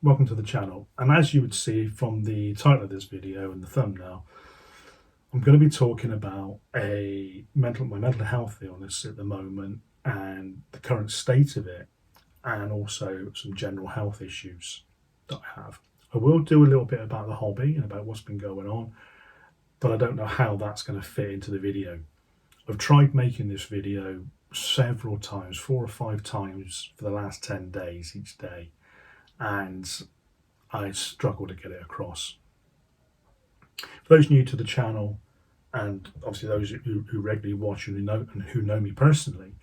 welcome to the channel. And as you would see from the title of this video and the thumbnail, I'm going to be talking about my mental health illness at the moment and the current state of it, and also some general health issues that I have. I will do a little bit about the hobby and about what's been going on, but I don't know how that's going to fit into the video. I've tried making this video several times, 4 or 5 times for the last 10 days each day, and I struggle to get it across. For those new to the channel, and obviously those who regularly watch and who know me personally,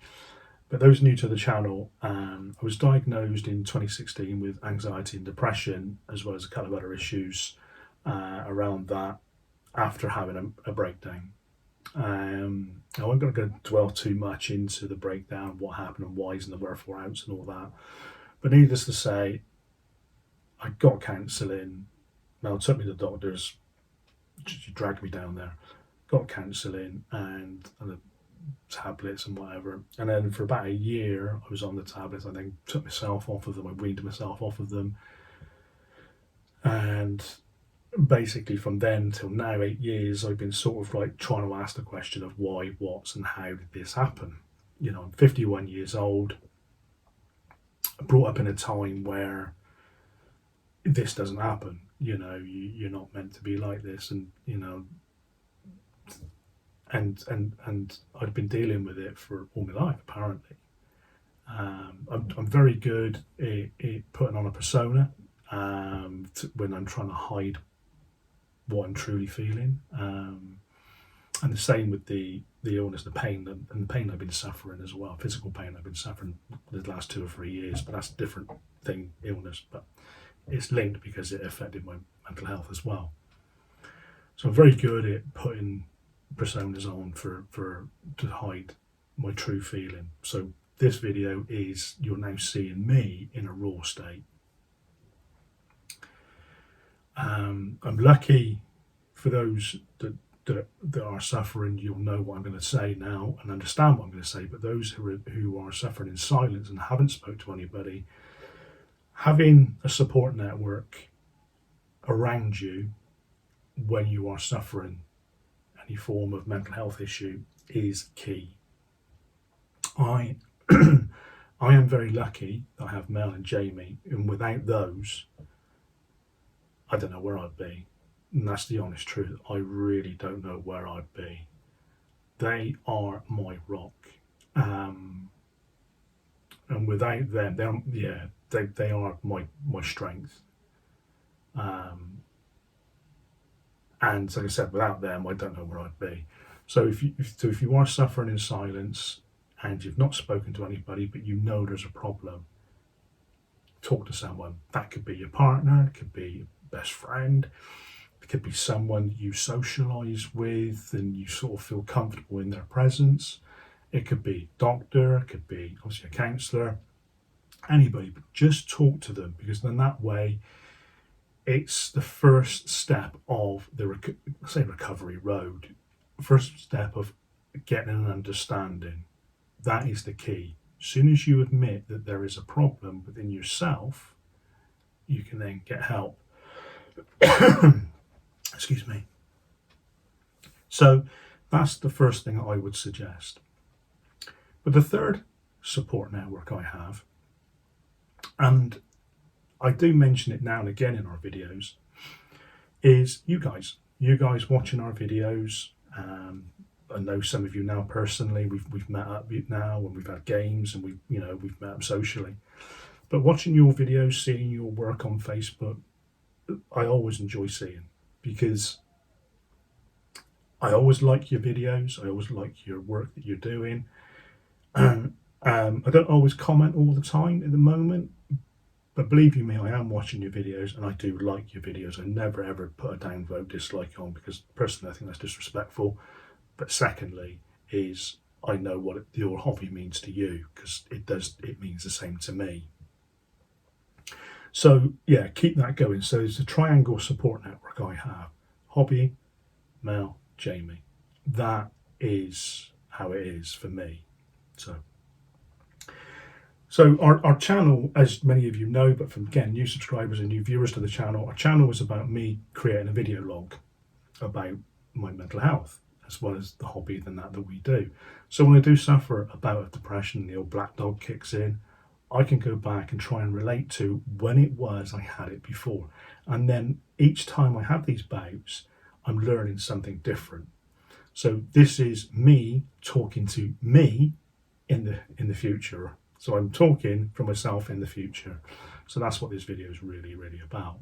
but those new to the channel, I was diagnosed in 2016 with anxiety and depression, as well as a couple of other issues around that after having a breakdown. I wasn't going to dwell too much into the breakdown, what happened and whys and the wherefore outs and all that, but needless to say, I got counselling. Now, it took me to the doctors, she dragged me down there, got counselling and the tablets and whatever, and then for about a year I was on the tablets. I then took myself off of them, I weaned myself off of them, and basically from then till now, 8 years, I've been sort of like trying to ask the question of why, what's and how did this happen. You know, I'm 51 years old, brought up in a time where this doesn't happen. You know, you're not meant to be like this, and you know, and I've been dealing with it for all my life apparently. I'm very good at putting on a persona when I'm trying to hide what I'm truly feeling, and the same with the illness, the pain, and the pain I've been suffering as well, physical pain I've been suffering the last 2 or 3 years, but that's a different thing, illness, but it's linked because it affected my mental health as well. So I'm very good at putting personas on to hide my true feeling. So this video is, you're now seeing me in a raw state. I'm lucky for those that are suffering. You'll know what I'm going to say now and understand what I'm going to say, but those who are suffering in silence and haven't spoke to anybody, having a support network around you when you are suffering any form of mental health issue is key. I am very lucky that I have Mel and Jamie, and without those, I don't know where I'd be. And that's the honest truth. I really don't know where I'd be. They are my rock. And without them, they are my strength. And like I said, without them, I don't know where I'd be. So if you are suffering in silence and you've not spoken to anybody, but you know there's a problem, talk to someone. That could be your partner, it could be your best friend, it could be someone you socialise with and you sort of feel comfortable in their presence. It could be a doctor, it could be obviously a counsellor, anybody, but just talk to them, because then that way it's the first step of the recovery road, first step of getting an understanding. That is the key. As soon as you admit that there is a problem within yourself, you can then get help. Excuse me. So that's the first thing I would suggest. But the third support network I have, and I do mention it now and again in our videos, is you guys watching our videos. I know some of you now personally, we've met up now and we've had games and we've met up socially, but watching your videos, seeing your work on Facebook, I always enjoy seeing, because I always like your videos, I always like your work that you're doing. I don't always comment all the time at the moment, but believe you me, I am watching your videos and I do like your videos. I never ever put a downvote dislike on, because personally I think that's disrespectful. But secondly is, I know what your hobby means to you, because it means the same to me. So yeah, keep that going. So it's a triangle support network I have: hobby, Mel, Jamie. That is how it is for me. So So our channel, as many of you know, but from again new subscribers and new viewers to the channel, our channel is about me creating a video log about my mental health as well as the hobby that we do. So when I do suffer a bout of depression, the old black dog kicks in, I can go back and try and relate to when it was I had it before. And then each time I have these bouts, I'm learning something different. So this is me talking to me in the future. So I'm talking for myself in the future. So that's what this video is really, really about.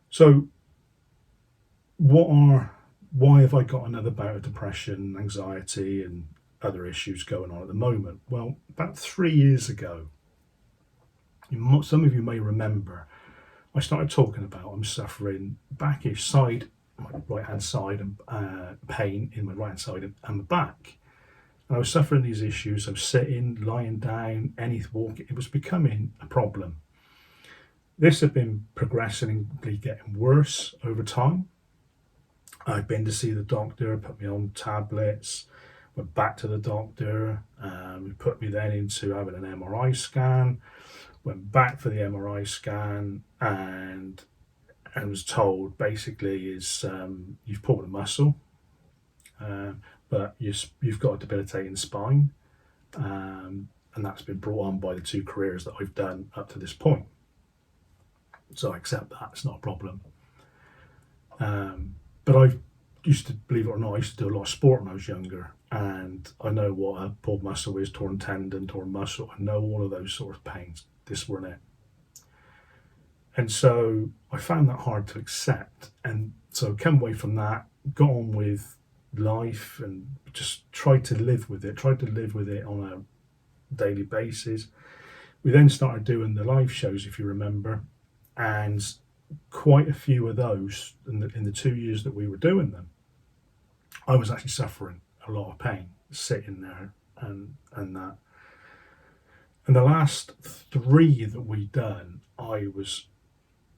So why have I got another bout of depression, anxiety and other issues going on at the moment? Well, about 3 years ago, some of you may remember, I started talking about I'm suffering backish side, my right hand side, and pain in my right hand side and my back. And I was suffering these issues. I was sitting, lying down, walking. It was becoming a problem. This had been progressively getting worse over time. I've been to see the doctor, put me on tablets, went back to the doctor. He put me then into having an MRI scan. Went back for the MRI scan and was told basically is you've pulled a muscle. But you've got a debilitating spine, and that's been brought on by the 2 careers that I've done up to this point. So I accept that, it's not a problem. But I used to, believe it or not, I used to do a lot of sport when I was younger, and I know what a pulled muscle is, torn tendon, torn muscle. I know all of those sort of pains. This weren't it. And so I found that hard to accept, and so came away from that, got on with life and just tried to live with it on a daily basis. We then started doing the live shows, if you remember, and quite a few of those in the 2 years that we were doing them, I was actually suffering a lot of pain sitting there and that. And the last 3 that we done, I was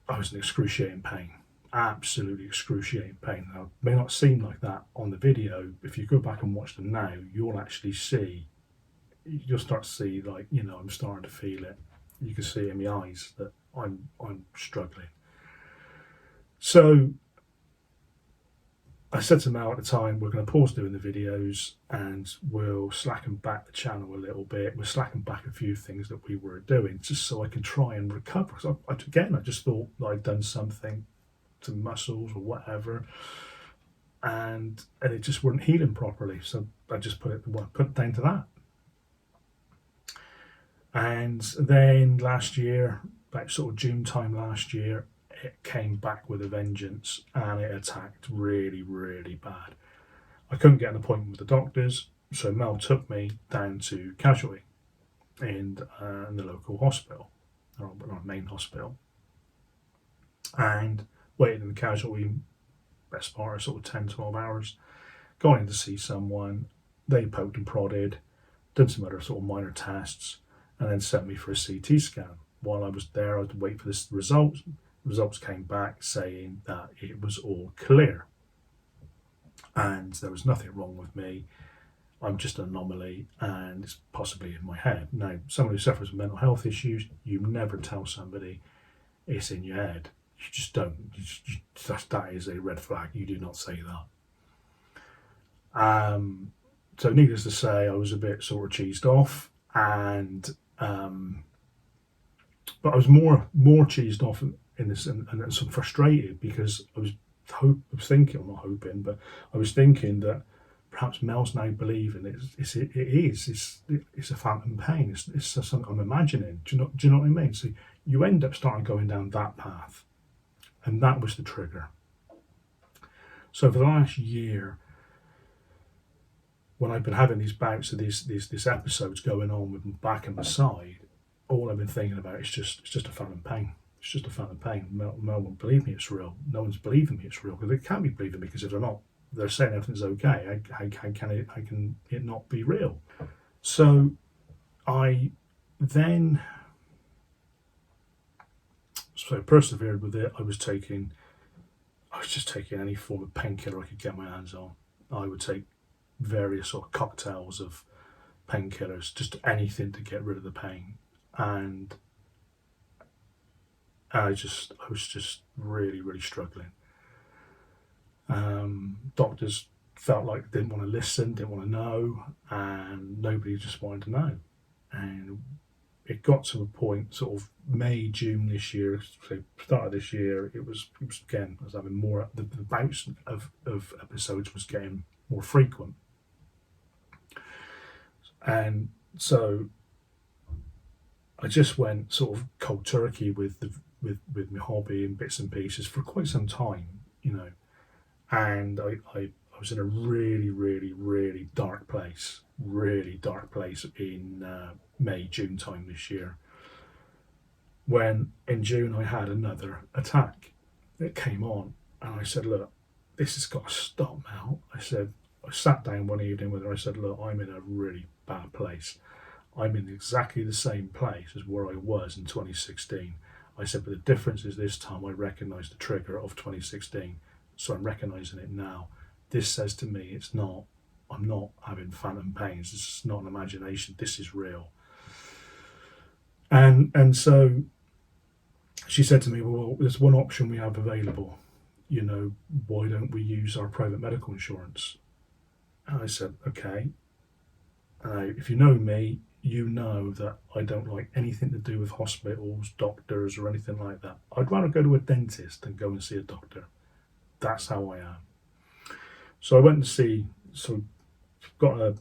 in excruciating pain. Absolutely excruciating pain. Now, it may not seem like that on the video. If you go back and watch them now, you'll start to see, like, I'm starting to feel it. You can see it in my eyes that I'm struggling. So I said to Mel at the time, we're going to pause doing the videos and we'll slacken back the channel a little bit. We'll slacken back a few things that we were doing just so I can try and recover. Because I just thought that I'd done something to muscles or whatever, and it just weren't healing properly. So I just put it down to that. And then last year, about sort of June time last year, it came back with a vengeance and it attacked really, really bad. I couldn't get an appointment with the doctors, so Mel took me down to Casualty in the local hospital, or main hospital, and waited in the Casualty best part of sort of 10, 12 hours, going in to see someone. They poked and prodded, did some other sort of minor tests, and then sent me for a CT scan. While I was there, I had to wait for the results. Results came back saying that it was all clear and there was nothing wrong with me. I'm just an anomaly and it's possibly in my head. Now, someone who suffers with mental health issues, you never tell somebody it's in your head. You just don't. That is a red flag. You do not say that. So needless to say, I was a bit sort of cheesed off, and but I was more cheesed off in this and sort of frustrated because I was thinking, I'm not hoping, but I was thinking that perhaps Mel's now believing it's a phantom pain. It's something I'm imagining. Do you know what I mean? So you end up starting going down that path, and that was the trigger. So for the last year, when I've been having these bouts of these episodes going on with my back and my side, all I've been thinking about is just a phantom pain. It's just a phantom pain. Mel won't believe me it's real. No one's believing me it's real, because they can't be believing me, because if they're saying everything's okay, how can it not be real? So I then persevered with it. I was just taking any form of painkiller I could get my hands on. I would take various sort of cocktails of painkillers, just anything to get rid of the pain. And I was just really, really struggling. Doctors felt like they didn't want to listen, didn't want to know, and nobody just wanted to know. And it got to a point, sort of May, June this year, so start of this year, it was again, I was having more, the bouts of episodes was getting more frequent. And so I just went sort of cold turkey with my hobby and bits and pieces for quite some time, and I was in a really, really, really dark place in May, June time this year, when in June I had another attack that came on, and I said, look, this has got to stop now. I sat down one evening with her. I said, look, I'm in a really bad place. I'm in exactly the same place as where I was in 2016. I said, but the difference is this time I recognised the trigger of 2016, so I'm recognising it now. This says to me, I'm not having phantom pains. This is not an imagination. This is real. And so she said to me, well, there's one option we have available. Why don't we use our private medical insurance? And I said, okay. If you know me, you know that I don't like anything to do with hospitals, doctors, or anything like that. I'd rather go to a dentist than go and see a doctor. That's how I am. So I went to got a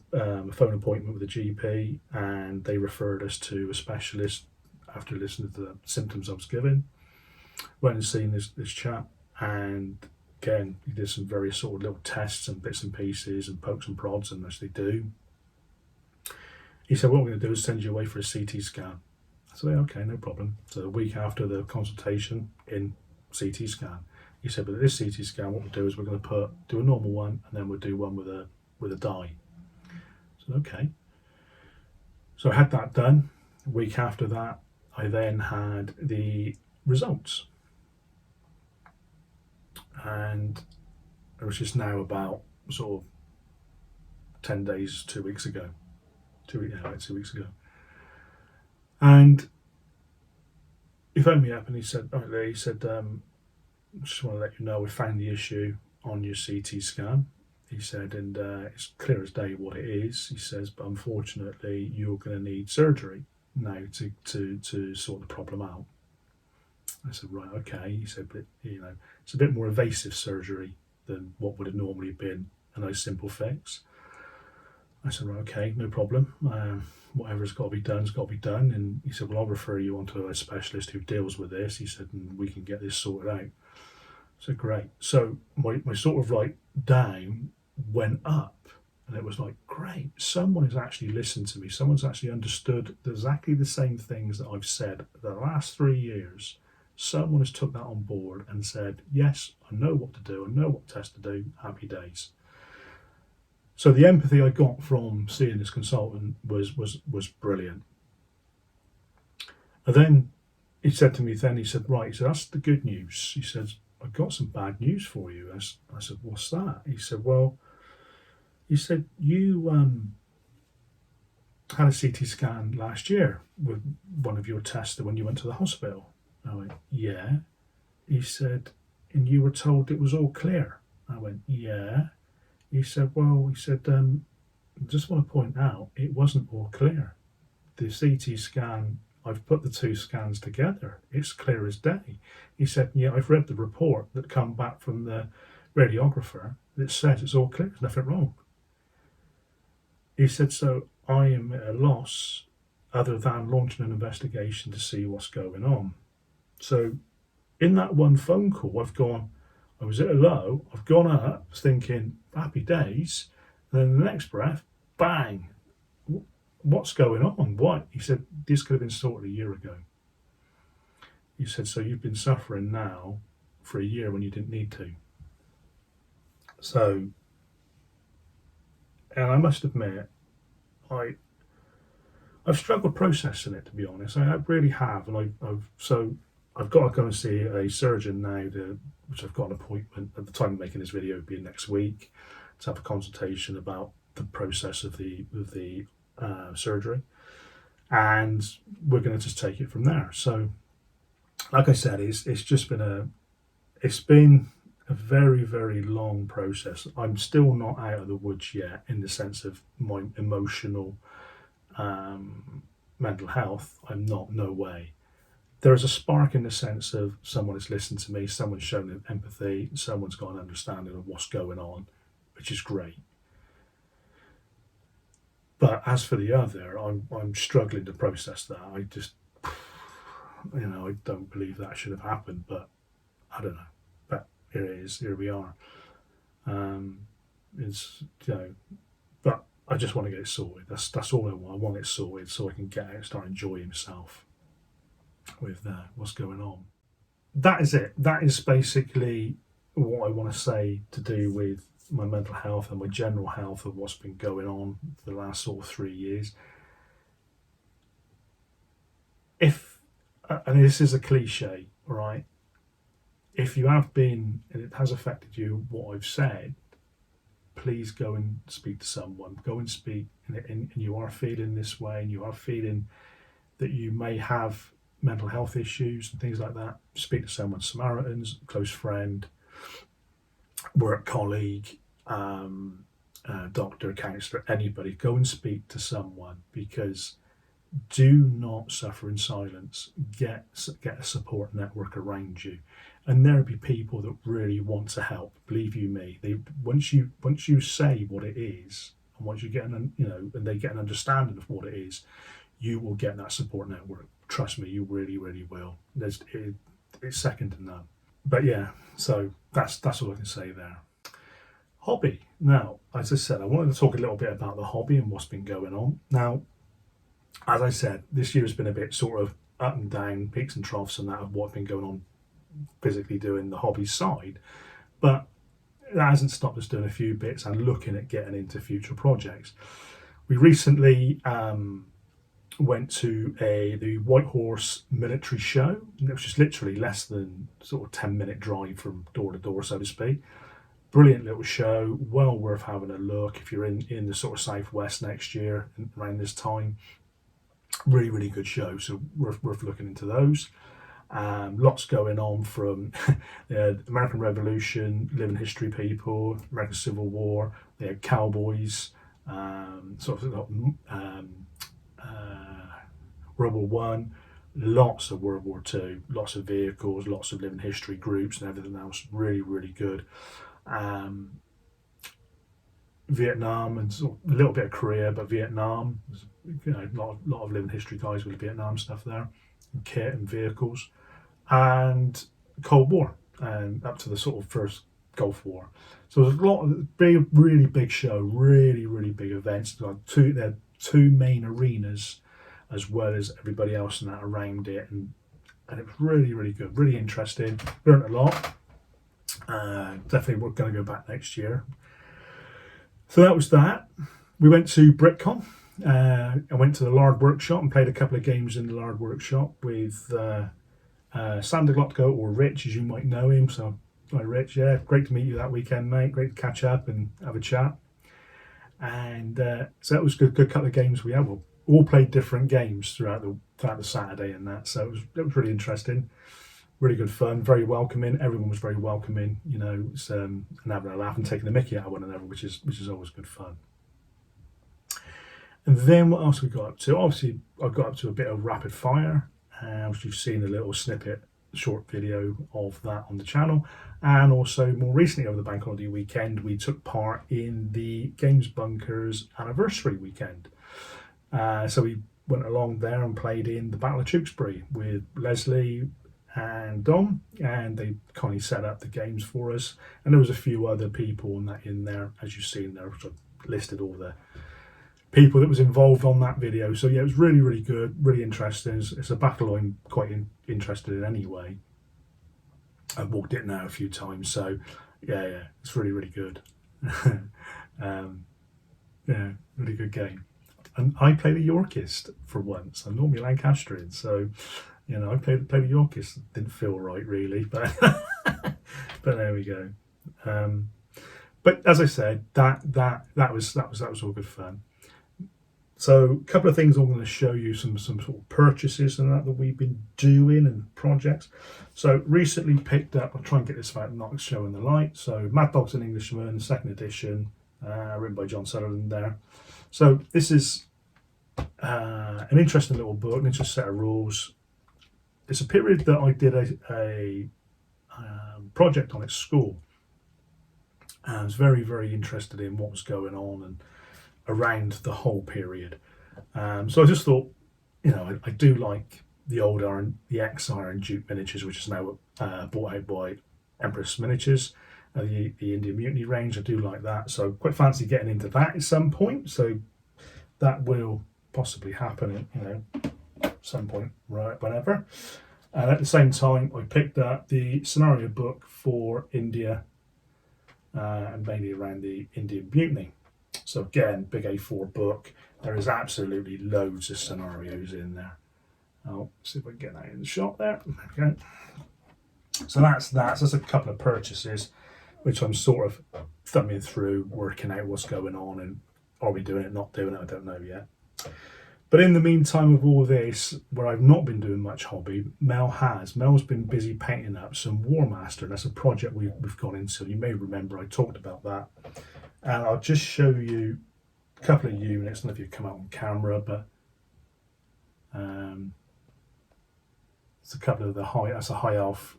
phone appointment with a GP, and they referred us to a specialist after listening to the symptoms I was giving. Went and seen this chap, and again, he did some various sort of little tests and bits and pieces and pokes and prods, and as they do. He said, what we're going to do is send you away for a CT scan. I said, okay, no problem. So a week after the consultation, in CT scan. He said, but at this CT scan, what we'll do is we're going to do a normal one, and then we'll do one with a dye. I said, okay. So I had that done. A week after that, I then had the results. And it was just now about sort of 10 days, 2 weeks ago. 2 weeks ago. And he phoned me up and he said, just want to let you know we found the issue on your CT scan. He said, and it's clear as day what it is. He says, but unfortunately, you're going to need surgery now to sort the problem out. I said, right, okay. He said, but it's a bit more evasive surgery than what would have normally been a nice simple fix. I said, right, okay, no problem. Whatever's got to be done has got to be done. And he said, well, I'll refer you on to a specialist who deals with this. He said, and we can get this sorted out. I said, great. So my sort of like down went up, and it was like, great, someone has actually listened to me. Someone's actually understood exactly the same things that I've said the last 3 years. Someone has took that on board and said, yes, I know what to do. I know what test to do. Happy days. So the empathy I got from seeing this consultant was brilliant. And then he said to me, right, he said, that's the good news. He said, I've got some bad news for you. I said, what's that? He said, you had a CT scan last year with one of your tests when you went to the hospital. I went, yeah. He said, and you were told it was all clear. I went, yeah. He said, I just want to point out, it wasn't all clear. The CT scan, I've put the two scans together. It's clear as day. He said, yeah, I've read the report that come back from the radiographer that says it's all clear, there's nothing wrong. He said, so I am at a loss other than launching an investigation to see what's going on. So in that one phone call, I was at a low, I've gone up thinking, happy days, and then the next breath, bang, what's going on? What? He said, this could have been sorted a year ago. He said, so you've been suffering now for a year when you didn't need to. So, and I must admit, I've struggled processing it, to be honest. I really have, and I've got to go and see a surgeon now, which I've got an appointment at the time of making this video, it'll be next week, to have a consultation about the process of the surgery, and we're going to just take it from there. So, like I said, it's been a very, very long process. I'm still not out of the woods yet in the sense of my emotional, mental health. I'm not, no way. There is a spark in the sense of someone has listened to me, someone's shown empathy, someone's got an understanding of what's going on, which is great. But as for the other, I'm struggling to process that. I just, I don't believe that should have happened, but I don't know. But here it is. Here we are. It's but I just want to get it sorted. That's all I want. I want it sorted so I can get out and start enjoying myself with what's going on. That is it. That is basically what I want to say to do with my mental health and my general health of what's been going on for the last sort of 3 years. If, and this is a cliche, right? If you have been, and it has affected you, what I've said, please go and speak to someone. Go and speak, and you are feeling this way, and you are feeling that you may have mental health issues and things like that. Speak to someone, Samaritans, close friend, work colleague, doctor, counsellor, anybody. Go and speak to someone, because do not suffer in silence. Get a support network around you, and there'll be people that really want to help. Believe you me, once you say what it is, and once you get and they get an understanding of what it is, you will get that support network. Trust me, you really, really will. It's second to none. But yeah, so that's all I can say there. Hobby. Now, as I said, I wanted to talk a little bit about the hobby and what's been going on. Now, as I said, this year has been a bit sort of up and down, peaks and troughs and that of what's been going on physically doing the hobby side. But that hasn't stopped us doing a few bits and looking at getting into future projects. We recently went to the White Horse Military Show, which is literally less than sort of 10-minute drive from door to door, so to speak. Brilliant little show, well worth having a look if you're in the sort of southwest next year around this time. Really, really good show, so worth looking into those. Lots going on from the American Revolution, living history people, American Civil War, they had cowboys, World War One, lots of World War Two, lots of vehicles, lots of living history groups and everything else. Really, really good. Vietnam and sort of a little bit of Korea, but Vietnam, a lot of living history guys with Vietnam stuff there, and kit and vehicles, and Cold War, and up to the sort of first Gulf War. So there's a lot of really big show, really, really big events. There are two main arenas, as well as everybody else in that around it, and it was really, really good, really interesting. Learned a lot. Definitely we're going to go back next year. So that was that. We went to BritCon. I went to the Lard Workshop and played a couple of games in the Lard Workshop with Sander Glotko, or Rich, as you might know him. So, hi Rich, yeah, great to meet you that weekend, mate. Great to catch up and have a chat. And so that was a good couple of games we had. We all played different games throughout the Saturday and that. So it was really interesting. Really good fun, very welcoming. Everyone was very welcoming, it's, and having a laugh and taking the mickey out of one another, which is always good fun. And then what else we got up to? Obviously, I got up to a bit of rapid fire, which you've seen a little snippet, short video of that on the channel. And also more recently over the bank holiday weekend, we took part in the Games Bunkers anniversary weekend. So we went along there and played in the Battle of Tewkesbury with Leslie and Dom, and they kindly set up the games for us. And there was a few other people in there, as you've seen there, which I've listed all the people that was involved on that video. So yeah, it was really, really good, really interesting. It's a battle I'm quite interested in anyway. I've walked it now a few times, so yeah, it's really, really good. Yeah, really good game. And I play the Yorkist for once. I'm normally Lancastrian, so I played the Yorkist. Didn't feel right really, but but there we go. But as I said, that was all good fun. So a couple of things I'm going to show you, some sort of purchases and that we've been doing and projects. So recently picked up, I'll try and get this out not showing the light. So Mad Dog's an Englishman, second edition, written by John Sutherland there. So this is an interesting little book, an interesting set of rules. It's a period that I did a project on at school. And I was very, very interested in what was going on and around the whole period. So I just thought, I do like the old the ex-Iron Duke miniatures, which is now bought out by Empress Miniatures, the Indian Mutiny range. I do like that, so quite fancy getting into that at some point. So that will possibly happen, at some point, right, whenever. And at the same time, I picked up the scenario book for India, and mainly around the Indian Mutiny. So again, big A4 book. There is absolutely loads of scenarios in there. I'll see if I can get that in the shot there. Okay. So that's that. So that's a couple of purchases, which I'm sort of thumbing through, working out what's going on, and are we doing it, not doing it, I don't know yet. But in the meantime of all this, where I've not been doing much hobby, Mel's been busy painting up some Warmaster, and that's a project we've gone into. You may remember I talked about that. And I'll just show you a couple of units. I don't know if you come out on camera, but it's a couple of that's a high elf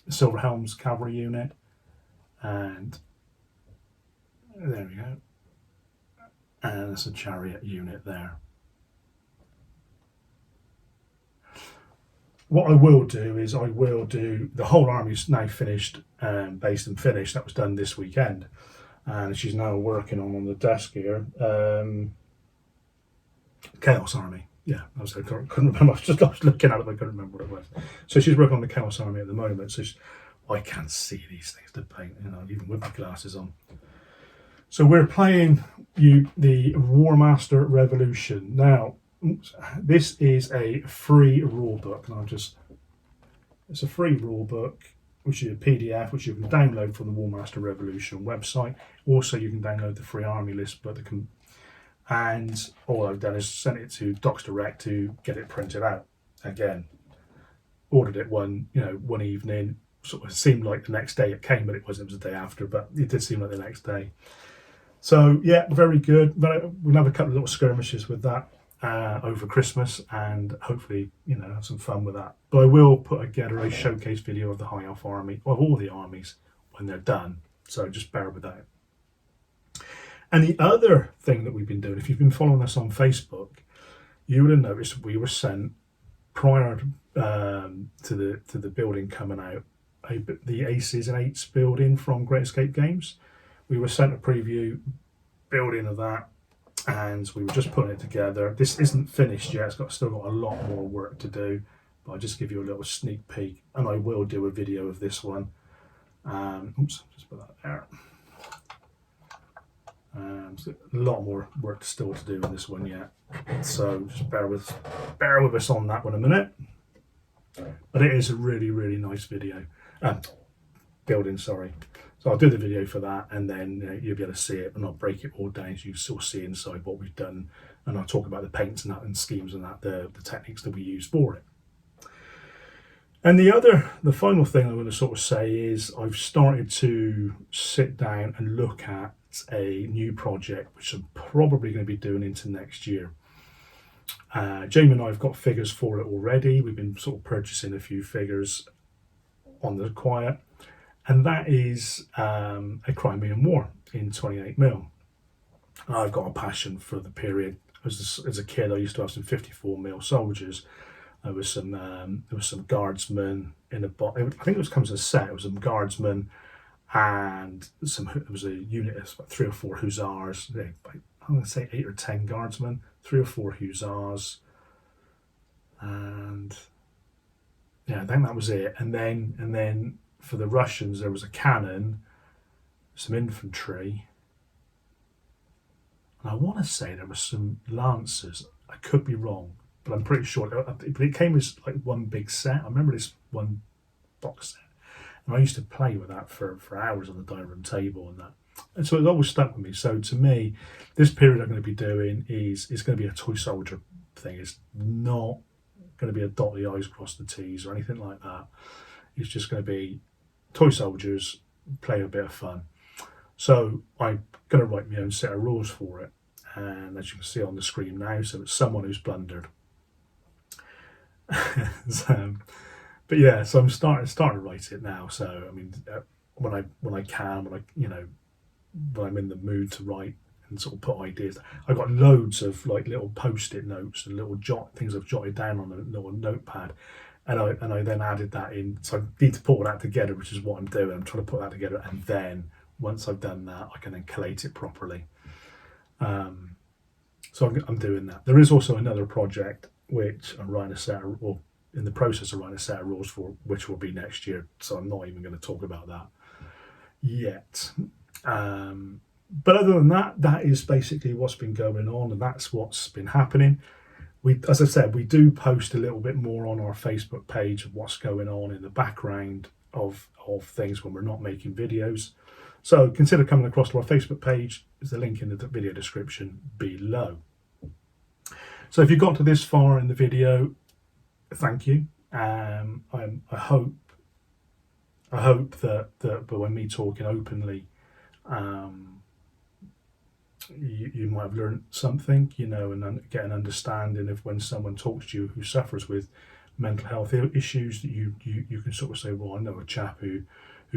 Silver Helms cavalry unit. And there we go. And it's a chariot unit there. What I will do is the whole army's now finished, based and finished. That was done this weekend. And she's now working on the desk here. Chaos Army. Yeah, I couldn't remember. I was looking at it, but I couldn't remember what it was. So she's working on the Chaos Army at the moment. So I can't see these things to paint, even with my glasses on. So we're playing the Warmaster Revolution. Now, this is a free rule book. And it's a free rule book, which is a PDF, which you can download from the Warmaster Revolution website. Also, you can download the free army list book. And all I've done is sent it to Docs Direct to get it printed out. Again, ordered it one evening. Sort of seemed like the next day it came, but it wasn't. It was the day after, but it did seem like the next day. So yeah, very good. We'll have a couple of little skirmishes with that over Christmas, and hopefully, have some fun with that. But I will put together a showcase video of the High Elf army, of all the armies, when they're done. So just bear with that. And the other thing that we've been doing, if you've been following us on Facebook, you would have noticed we were sent prior to the building coming out, the Aces and Eights building from Great Escape Games. We were sent a preview building of that, and we were just putting it together. This isn't finished yet. It's still got a lot more work to do, but I'll just give you a little sneak peek, and I will do a video of this one. Just put that there. So a lot more work still to do in this one yet, so just bear with us on that one a minute. But it is a really, really nice video, building. Sorry. So I'll do the video for that, and then you'll be able to see it, and I'll break it all down so you sort of see inside what we've done, and I'll talk about the paints and that, and schemes and that, the techniques that we use for it. And the final thing I'm going to sort of say is I've started to sit down and look at a new project, which I'm probably going to be doing into next year. Jamie and I have got figures for it already. We've been sort of purchasing a few figures on the quiet. And that is a Crimean War in 28mm. I've got a passion for the period. As a kid, I used to have some 54mm soldiers. There was some guardsmen in a box. I think it comes as a set. It was some guardsmen, and it was a unit of about 3 or 4 hussars. I'm going to say 8 or 10 guardsmen, 3 or 4 hussars, and yeah, I think that was it. And then for the Russians, there was a cannon, some infantry, and I want to say there was some lancers. I could be wrong, but I'm pretty sure. But it came as like one big set. I remember this one box set, and I used to play with that for hours on the dining room table and that. And so it's always stuck with me. So to me, this period I'm going to be doing is going to be a toy soldier thing. It's not going to be a dot the I's, cross the T's or anything like that. It's just going to be toy soldiers, play a bit of fun. So I'm going to write my own set of rules for it. And as you can see on the screen now, so it's someone who's blundered. But yeah, so I'm starting to write it now. So I mean, when I can, when I'm in the mood to write and sort of put ideas, I've got loads of like little post-it notes and little things I've jotted down on a little notepad, and I then added that in. So I need to put all that together, which is what I'm doing. I'm trying to put that together, and then once I've done that, I can then collate it properly. So I'm doing that. There is also another project which I'm writing or in the process of writing a set of rules for, which will be next year. So I'm not even going to talk about that yet. But other than that, that is basically what's been going on, and that's what's been happening. As I said, we do post a little bit more on our Facebook page of what's going on in the background of things when we're not making videos. So consider coming across to our Facebook page. There's a link in the video description below. So if you got to this far in the video, thank you. I hope that by me talking openly, you might have learned something, and get an understanding of when someone talks to you who suffers with mental health issues, that you can sort of say, well, I know a chap who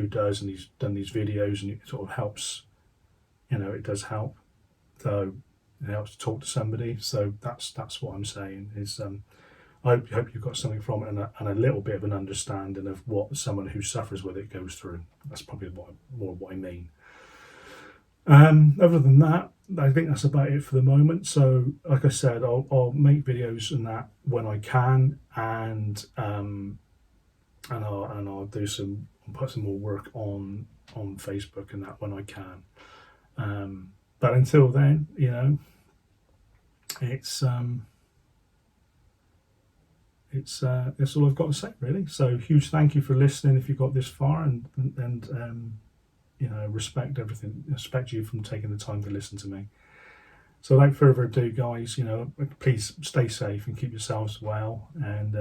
does, and he's done these videos, and it sort of helps. It does help. So it helps to talk to somebody. So that's what I'm saying is. I hope you've got something from it, and a little bit of an understanding of what someone who suffers with it goes through. That's probably more what I mean. Other than that, I think that's about it for the moment. So, like I said, I'll make videos and that when I can, and I'll put some more work on Facebook and that when I can. But until then, that's all I've got to say, really. So huge thank you for listening if you got this far, and respect you from taking the time to listen to me. So without further ado, guys, please stay safe and keep yourselves well, and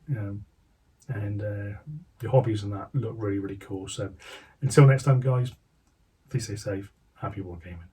your hobbies and that look really, really cool. So until next time, guys, please stay safe. Happy wargaming.